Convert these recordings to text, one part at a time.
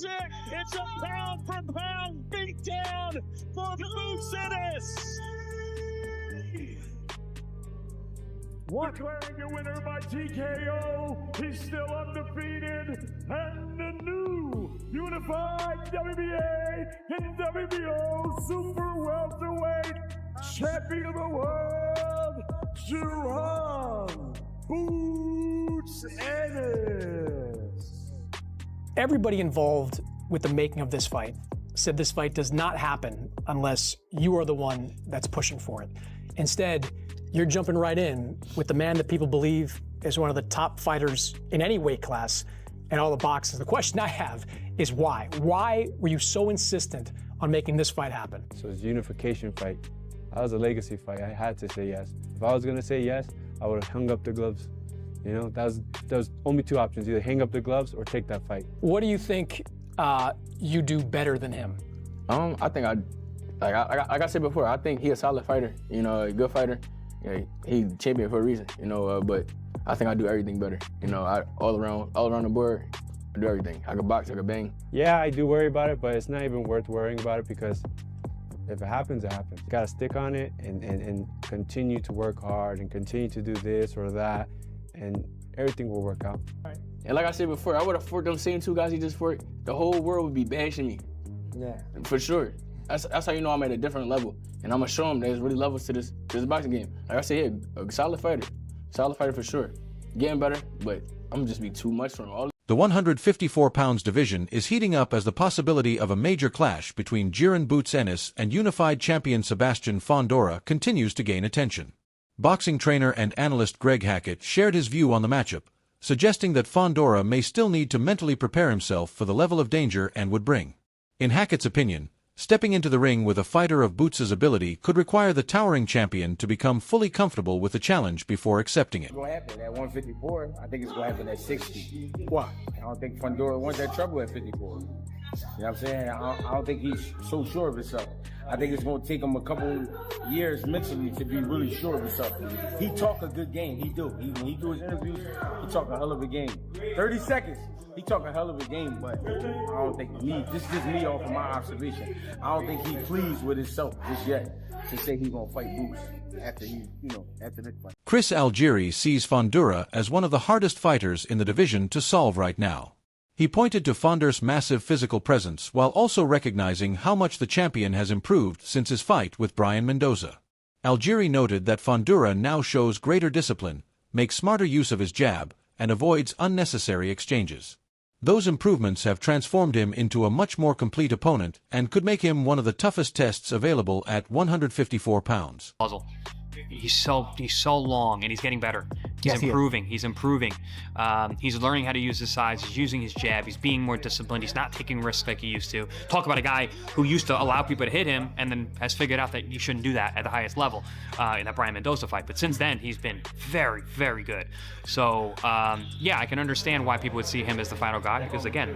That's it. It's a pound for pound beatdown for Boots Ennis. Declaring your winner by TKO, he's still undefeated, and the new unified WBA and WBO Super Welterweight Champion of the World, Jaron Boots Ennis. Everybody involved with the making of this fight said this fight does not happen unless you are the one that's pushing for it. Instead, you're jumping right in with the man that people believe is one of the top fighters in any weight class and all the boxes. The question I have is why? Why were you so insistent on making this fight happen? So it's a unification fight. That was a legacy fight. I had to say yes. If I was gonna say yes, I would have hung up the gloves. You know, that was only two options: either hang up the gloves or take that fight. What do you think you do better than him? I think like I said before, I think he's a solid fighter. You know, a good fighter. Yeah, he's champion for a reason. You know, but I think I do everything better. You know, all around the board, I do everything. I can box, I can bang. Yeah, I do worry about it, but it's not even worth worrying about it because if it happens, it happens. You gotta stick on it and continue to work hard and continue to do this or that, and everything will work out. And like I said before, I would have fought them same two guys he just fought. The whole world would be bashing me. Yeah. For sure. That's how you know I'm at a different level. And I'm gonna show them there's really levels to this boxing game. Like I said, yeah, a solid fighter for sure. Getting better, but I'm gonna just be too much for him. The 154 pounds division is heating up as the possibility of a major clash between Jaron Boots Ennis and unified champion Sebastian Fundora continues to gain attention. Boxing trainer and analyst Greg Hackett shared his view on the matchup, suggesting that Fundora may still need to mentally prepare himself for the level of danger and would bring. In Hackett's opinion, stepping into the ring with a fighter of Boots' ability could require the towering champion to become fully comfortable with the challenge before accepting it. It's going to happen at 154. I think it's going to happen at 60. Why? I don't think Fundora wants that trouble at 54. You know what I'm saying? I don't think he's so sure of himself. I think it's going to take him a couple years mentally to be really sure of himself. He talk a good game. He do. When he do his interviews, he talk a hell of a game. 30 seconds. He talk a hell of a game, but I don't think this is just me off of my observation. I don't think he's pleased with himself just yet to say he's gonna fight Boots after after this fight. Chris Algieri sees Fundora as one of the hardest fighters in the division to solve right now. He pointed to Fundora's massive physical presence while also recognizing how much the champion has improved since his fight with Brian Mendoza. Algieri noted that Fundora now shows greater discipline, makes smarter use of his jab, and avoids unnecessary exchanges. Those improvements have transformed him into a much more complete opponent and could make him one of the toughest tests available at 154 pounds. Puzzle. He's so long, and he's getting better. He's improving. He's improving. He's learning how to use his size. He's using his jab. He's being more disciplined. He's not taking risks like he used to. Talk about a guy who used to allow people to hit him and then has figured out that you shouldn't do that at the highest level in that Brian Mendoza fight. But since then, he's been very, very good. So, yeah, I can understand why people would see him as the final guy because, again,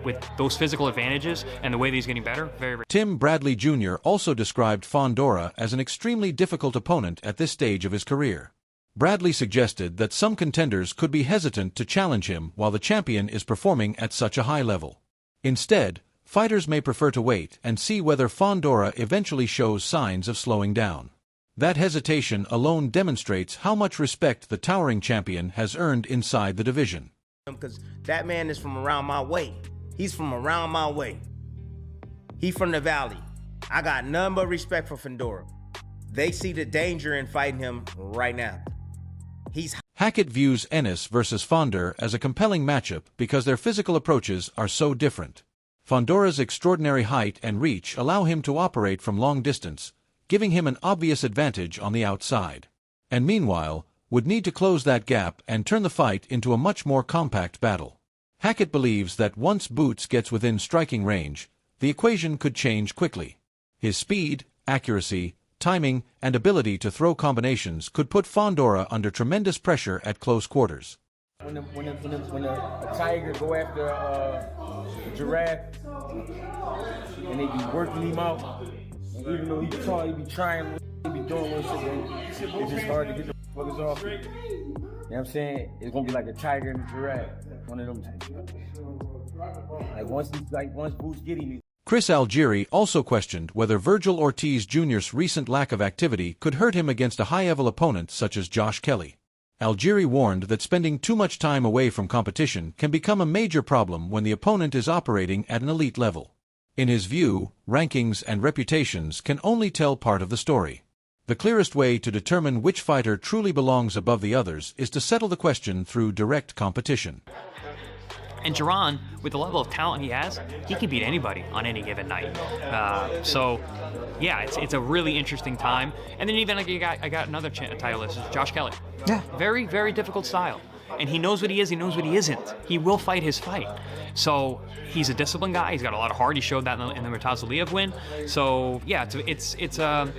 with those physical advantages and the way that he's getting better, very, very. Tim Bradley Jr. also described Fundora as an extremely difficult opponent at this stage of his career. Bradley suggested that some contenders could be hesitant to challenge him while the champion is performing at such a high level. Instead, fighters may prefer to wait and see whether Fundora eventually shows signs of slowing down. That hesitation alone demonstrates how much respect the towering champion has earned inside the division. Because that man is from around my way. He's from around my way. He from the valley. I got none but respect for Fundora. They see the danger in fighting him right now. Hackett views Ennis versus Fundora as a compelling matchup because their physical approaches are so different. Fundora's extraordinary height and reach allow him to operate from long distance, giving him an obvious advantage on the outside. And meanwhile, would need to close that gap and turn the fight into a much more compact battle. Hackett believes that once Boots gets within striking range, the equation could change quickly. His speed, accuracy, timing, and ability to throw combinations could put Fundora under tremendous pressure at close quarters. When a tiger go after a giraffe and they be working him out, and even though he's tall, he be trying, he be doing little shit, it's just hard to get the fuckers off. You know what I'm saying? It's gonna be like a tiger and a giraffe, one of them types. Once Boots get him, Chris Algieri also questioned whether Virgil Ortiz Jr.'s recent lack of activity could hurt him against a high-level opponent such as Josh Kelly. Algieri warned that spending too much time away from competition can become a major problem when the opponent is operating at an elite level. In his view, rankings and reputations can only tell part of the story. The clearest way to determine which fighter truly belongs above the others is to settle the question through direct competition. And Jaron, with the level of talent he has, he can beat anybody on any given night. So, yeah, it's a really interesting time. And then even like I got another titleist, Josh Kelly. Yeah. Very, very difficult style. And he knows what he is, he knows what he isn't. He will fight his fight. So he's a disciplined guy. He's got a lot of heart. He showed that in the Murtaza Aliyev win. So yeah, it's a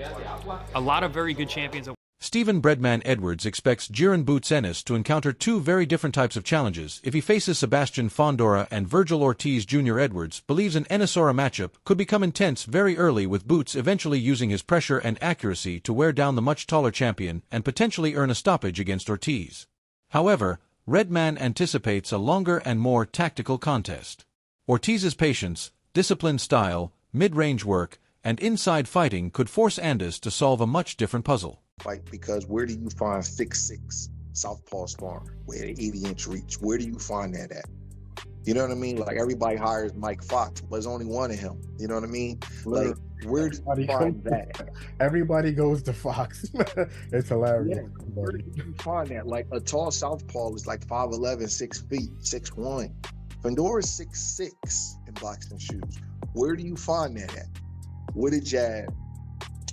lot of very good champions. Stephen Breadman Edwards expects Jaron Boots Ennis to encounter two very different types of challenges if he faces Sebastian Fundora, and Virgil Ortiz Jr. Edwards believes an Ennis-Fundora matchup could become intense very early, with Boots eventually using his pressure and accuracy to wear down the much taller champion and potentially earn a stoppage against Ortiz. However, Redman anticipates a longer and more tactical contest. Ortiz's patience, disciplined style, mid-range work, and inside fighting could force Ennis to solve a much different puzzle. Fight, because where do you find 6'6" southpaw sparring with an 80-inch reach? Where do you find that at? You know what I mean? Like, everybody hires Mike Fox, but there's only one of him. You know what I mean? Like, where do you find that? Everybody goes to Fox. It's hilarious. Yeah, where do you find that? Like, a tall southpaw is like 5'11", 6 feet, 6'1". Fundora is 6'6" in boxing shoes. Where do you find that at? With a jab,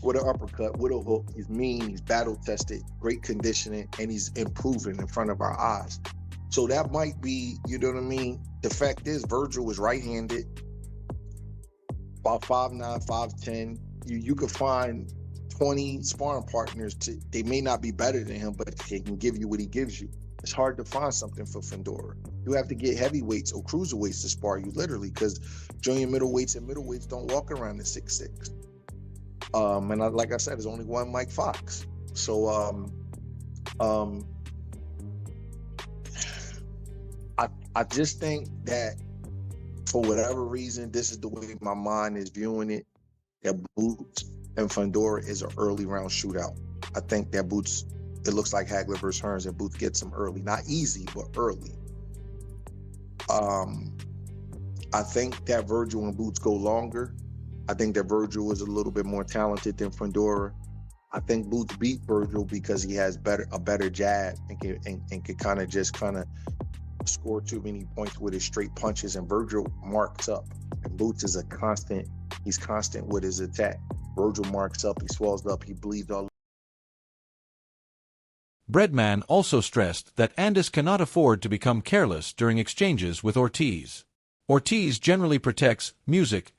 with an uppercut, with a hook. He's mean, he's battle-tested, great conditioning, and he's improving in front of our eyes. So that might be, you know what I mean? The fact is, Virgil was right-handed, about 5'9", 5'10". You could find 20 sparring partners. They may not be better than him, but they can give you what he gives you. It's hard to find something for Fundora. You have to get heavyweights or cruiserweights to spar you, literally, because junior middleweights and middleweights don't walk around at 6'6". And like I said, there's only one Mike Fox. So I just think that for whatever reason, this is the way my mind is viewing it, that Boots and Fundora is an early round shootout. I think that Boots, it looks like Hagler versus Hearns, and Boots gets him early. Not easy, but early. I think that Virgil and Boots go longer. I think that Virgil is a little bit more talented than Fundora. I think Boots beat Virgil because he has a better jab and can kind of score too many points with his straight punches, and Virgil marks up. And Boots is he's constant with his attack. Virgil marks up, he swells up, he bleeds all. Breadman also stressed that Ennis cannot afford to become careless during exchanges with Ortiz. Ortiz generally protects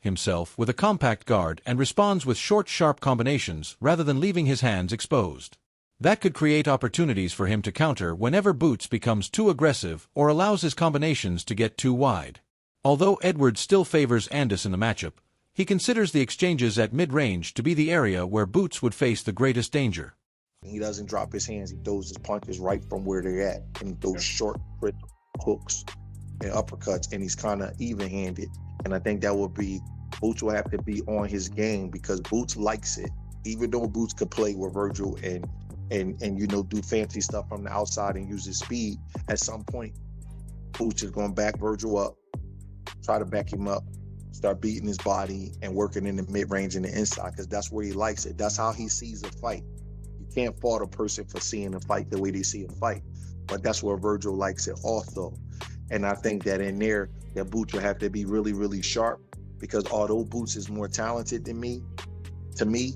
himself with a compact guard and responds with short, sharp combinations rather than leaving his hands exposed. That could create opportunities for him to counter whenever Boots becomes too aggressive or allows his combinations to get too wide. Although Edwards still favors Ennis in the matchup, he considers the exchanges at mid-range to be the area where Boots would face the greatest danger. He doesn't drop his hands, he throws his punches right from where they're at, and he throws short, quick hooks and uppercuts, and he's kind of even-handed. And I think that would be, Boots will have to be on his game, because Boots likes it. Even though Boots could play with Virgil and do fancy stuff from the outside and use his speed, at some point, Boots is going to back Virgil up, try to back him up, start beating his body and working in the mid-range and the inside, because that's where he likes it. That's how he sees a fight. You can't fault a person for seeing a fight the way they see a fight, but that's where Virgil likes it also. And I think that in there, that Boots will have to be really, really sharp, because although Boots is more talented than me, to me,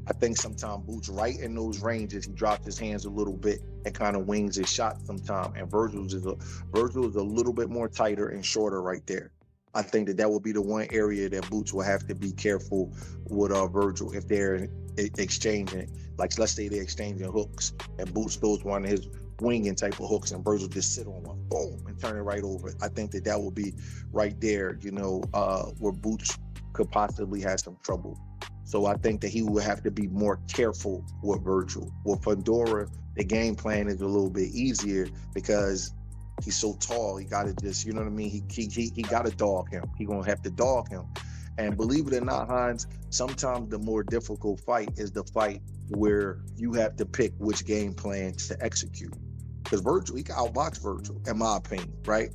I think sometimes Boots right in those ranges, he drops his hands a little bit and kind of wings his shot sometimes. And Virgil is a little bit more tighter and shorter right there. I think that will be the one area that Boots will have to be careful with Virgil if they're exchanging. Like, let's say they're exchanging hooks and Boots throws one of his winging type of hooks and Virgil just sit on one, boom, and turn it right over. I think that will be right there, where Boots could possibly have some trouble. So I think that he will have to be more careful with Virgil. With Fundora, the game plan is a little bit easier, because He's so tall. He got to just, you know what I mean? He got to dog him. He gonna have to dog him. And believe it or not, Hines, sometimes the more difficult fight is the fight where you have to pick which game plan to execute. Because Virgil, he can outbox Virgil, in my opinion, right?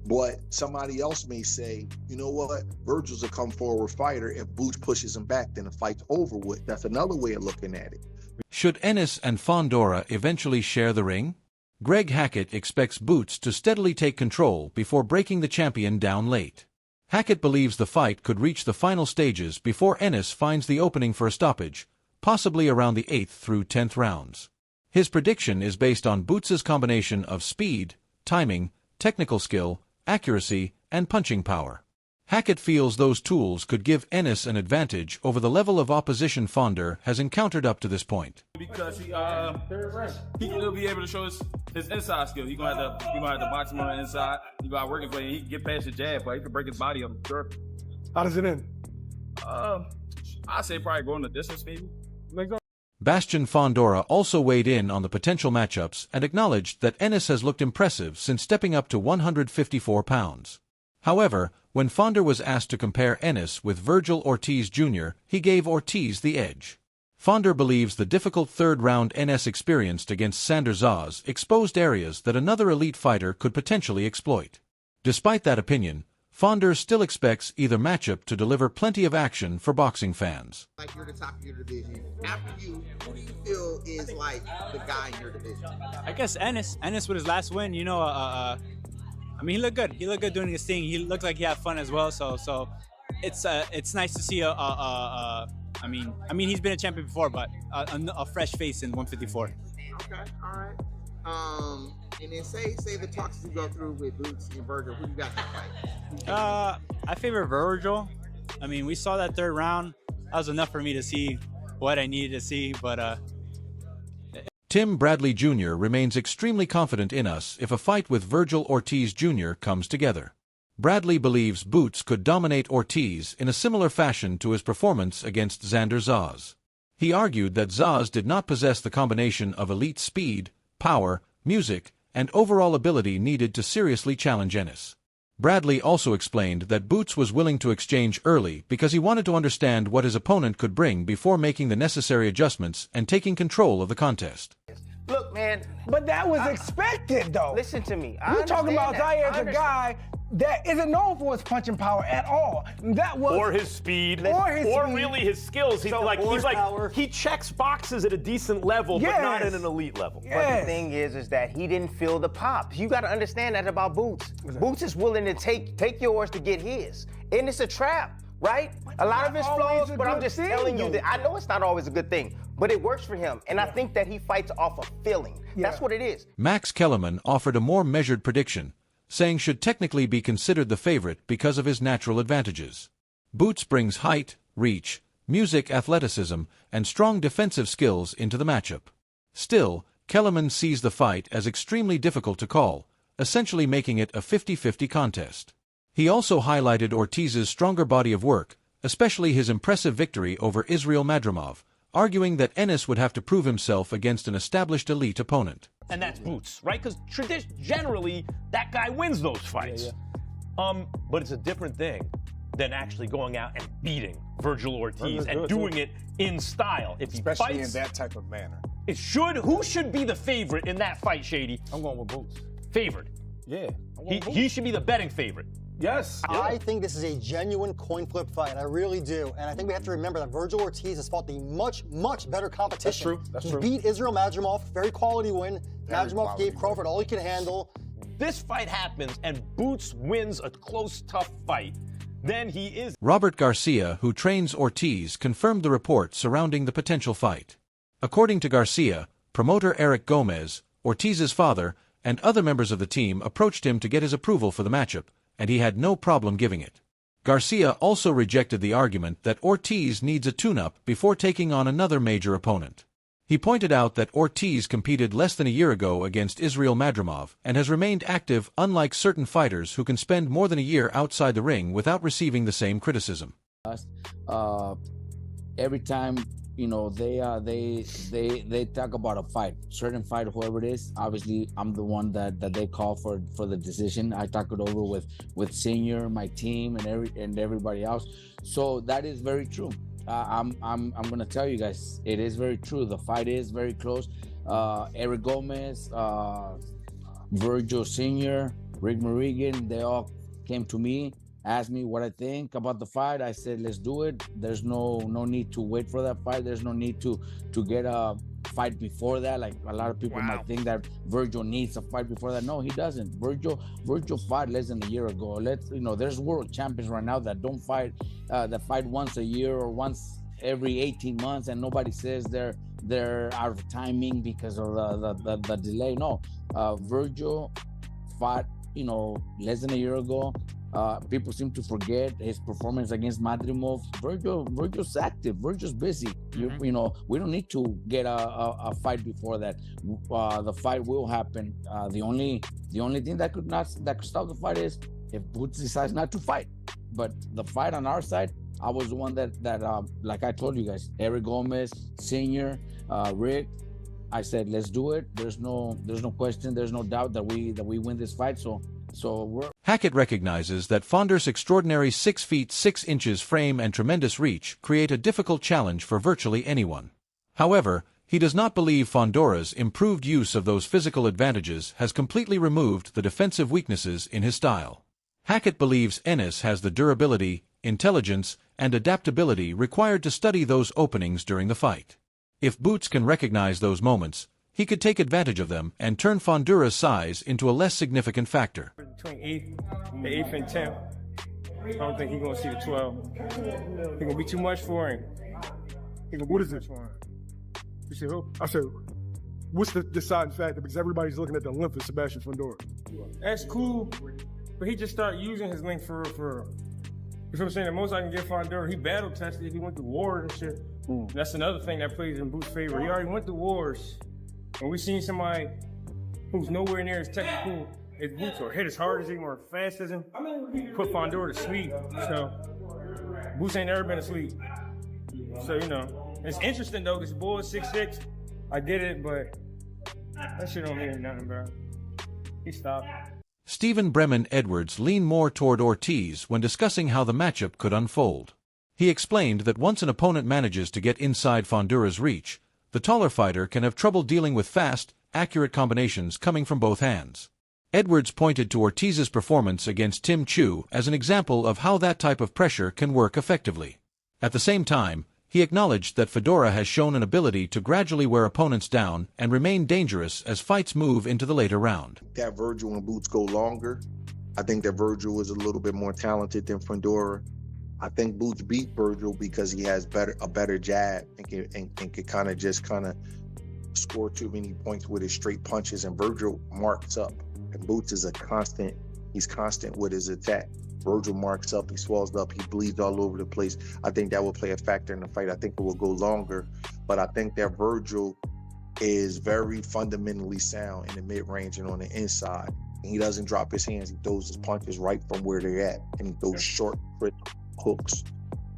But somebody else may say, you know what? Virgil's a come forward fighter. If Boots pushes him back, then the fight's over with. That's another way of looking at it. Should Ennis and Fundora eventually share the ring? Greg Hackett expects Boots to steadily take control before breaking the champion down late. Hackett believes the fight could reach the final stages before Ennis finds the opening for a stoppage, possibly around the 8th through 10th rounds. His prediction is based on Boots' combination of speed, timing, technical skill, accuracy, and punching power. Hackett feels those tools could give Ennis an advantage over the level of opposition Fundora has encountered up to this point. Because he'll be able to show his inside skill. He's gonna have to box him on the inside. You got working for him. He can get past the jab, but he can break his body up. Sure. How does it end? I'd say probably going the distance, maybe. Sebastian Fundora also weighed in on the potential matchups and acknowledged that Ennis has looked impressive since stepping up to 154 pounds. However, when Fundora was asked to compare Ennis with Virgil Ortiz Jr., he gave Ortiz the edge. Fundora believes the difficult third-round Ennis experienced against Sander Zaz exposed areas that another elite fighter could potentially exploit. Despite that opinion, Fundora still expects either matchup to deliver plenty of action for boxing fans. Like you're the top of your division. After you, who do you feel is like the guy in your division? I guess Ennis. Ennis with his last win, you know, I mean, he looked good. He looked good doing his thing. He looked like he had fun as well. So it's nice to see I mean, he's been a champion before, but a fresh face in 154. Okay, all right. And then say the talks you go through with Boots and Virgil, who you got in that fight? I favor Virgil. I mean, we saw that third round. That was enough for me to see what I needed to see, but Tim Bradley Jr. remains extremely confident in us if a fight with Virgil Ortiz Jr. comes together. Bradley believes Boots could dominate Ortiz in a similar fashion to his performance against Sander Zaz. He argued that Zaz did not possess the combination of elite speed, power, music, and overall ability needed to seriously challenge Ennis. Bradley also explained that Boots was willing to exchange early because he wanted to understand what his opponent could bring before making the necessary adjustments and taking control of the contest. Look, man. But that was expected, though. Listen to me. You're talking about Zaire as a guy that isn't known for his punching power at all. That was or his speed, or really his skills. He checks boxes at a decent level, but not at an elite level. Yes. But the thing is that he didn't feel the pop. You got to understand that about Boots. Exactly. Boots is willing to take yours to get his, and it's a trap, right? A lot of his flows, but I'm just telling you that I know it's not always a good thing, but it works for him, and I think that he fights off a feeling. That's what it is. Max Kellerman offered a more measured prediction, saying should technically be considered the favorite because of his natural advantages. Boots brings height, reach, music, athleticism, and strong defensive skills into the matchup. Still, Kellerman sees the fight as extremely difficult to call, essentially making it a 50-50 contest. He also highlighted Ortiz's stronger body of work, especially his impressive victory over Israel Madrimov, arguing that Ennis would have to prove himself against an established elite opponent. And that's Boots, right? Because generally, that guy wins those fights. But it's a different thing than actually going out and beating Virgil Ortiz and doing it in style. If he Especially fights in that type of manner. Who should be the favorite in that fight, Shady? I'm going with Boots. Favored? Yeah. He should be the betting favorite. Yes. I think this is a genuine coin flip fight. I really do. And I think we have to remember that Virgil Ortiz has fought the much, much better competition. That's true. He beat Israel Madrimov, very quality win. Madrimov gave Crawford all he could handle. This fight happens and Boots wins a close, tough fight. Then he is. Robert Garcia, who trains Ortiz, confirmed the report surrounding the potential fight. According to Garcia, promoter Eric Gomez, Ortiz's father, and other members of the team approached him to get his approval for the matchup, and he had no problem giving it. Garcia also rejected the argument that Ortiz needs a tune-up before taking on another major opponent. He pointed out that Ortiz competed less than a year ago against Israel Madrimov and has remained active, unlike certain fighters who can spend more than a year outside the ring without receiving the same criticism. Every time you know, they talk about a fight, certain fight, whoever it is. Obviously, I'm the one that they call for the decision. I talk it over with Senior, my team, and everybody else. So that is very true. I'm gonna tell you guys, it is very true. The fight is very close. Eric Gomez, Virgil Senior, Rick Morrigan, they all came to me, asked me what I think about the fight. I said, let's do it. There's no need to wait for that fight. There's no need to get a fight before that. Like a lot of people might think that Virgil needs a fight before that. No, he doesn't. Virgil fought less than a year ago. There's world champions right now that don't fight, that fight once a year or once every 18 months, and nobody says they're out of timing because of the delay. No, Virgil fought, less than a year ago. People seem to forget his performance against Madrimov. Virgil's active. Virgil's busy. We don't need to get a fight before that. The fight will happen. The only thing that could stop the fight is if Boots decides not to fight. But the fight on our side, I was the one that like I told you guys, Eric Gomez, Senior, Rick. I said, let's do it. There's no question. There's no doubt that we win this fight. So Hackett recognizes that Fundor's extraordinary 6 feet 6 inches frame and tremendous reach create a difficult challenge for virtually anyone. However, he does not believe Fundora's improved use of those physical advantages has completely removed the defensive weaknesses in his style. Hackett believes Ennis has the durability, intelligence, and adaptability required to study those openings during the fight. If Boots can recognize those moments, he could take advantage of them and turn Fundora's size into a less significant factor. Between the 8th and 10th, I don't think he's going to see the 12. He's going to be too much for him. What is it? You said who? I said, what's the deciding factor? Because everybody's looking at the length of Sebastian Fundora. That's cool, but he just started using his length for real. You know what I'm saying? The most I can get Fundora, he battle tested. He went to wars and shit. That's another thing that plays in Boots' favor. He already went to wars. And we seen somebody who's nowhere near as technical as Boots or hit as hard as him or fast as him, put Fundora to sleep. So Boots ain't never been asleep. So, it's interesting though, this boy is 6'6". I get it, but that shit don't mean nothing, bro. He stopped. Stephen Bremen Edwards leaned more toward Ortiz when discussing how the matchup could unfold. He explained that once an opponent manages to get inside Fundora's reach, the taller fighter can have trouble dealing with fast, accurate combinations coming from both hands. Edwards pointed to Ortiz's performance against Tim Chu as an example of how that type of pressure can work effectively. At the same time, he acknowledged that Fundora has shown an ability to gradually wear opponents down and remain dangerous as fights move into the later round. That Virgil and Boots go longer. I think that Virgil is a little bit more talented than Fundora. I think Boots beat Virgil because he has a better jab and can kind of score too many points with his straight punches, and Virgil marks up. And Boots is he's constant with his attack. Virgil marks up, he swells up, he bleeds all over the place. I think that will play a factor in the fight. I think it will go longer, but I think that Virgil is very fundamentally sound in the mid-range and on the inside. And he doesn't drop his hands, he throws his punches right from where they're at, and he throws short, quick hooks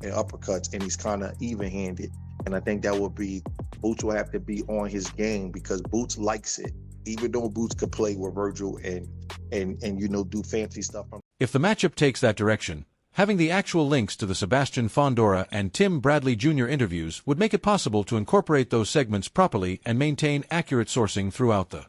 and uppercuts, and he's kind of even-handed. And I think that will be, Boots will have to be on his game because Boots likes it, even though Boots could play with Virgil and do fancy stuff. If the matchup takes that direction, having the actual links to the Sebastian Fundora and Tim Bradley Jr. interviews would make it possible to incorporate those segments properly and maintain accurate sourcing throughout the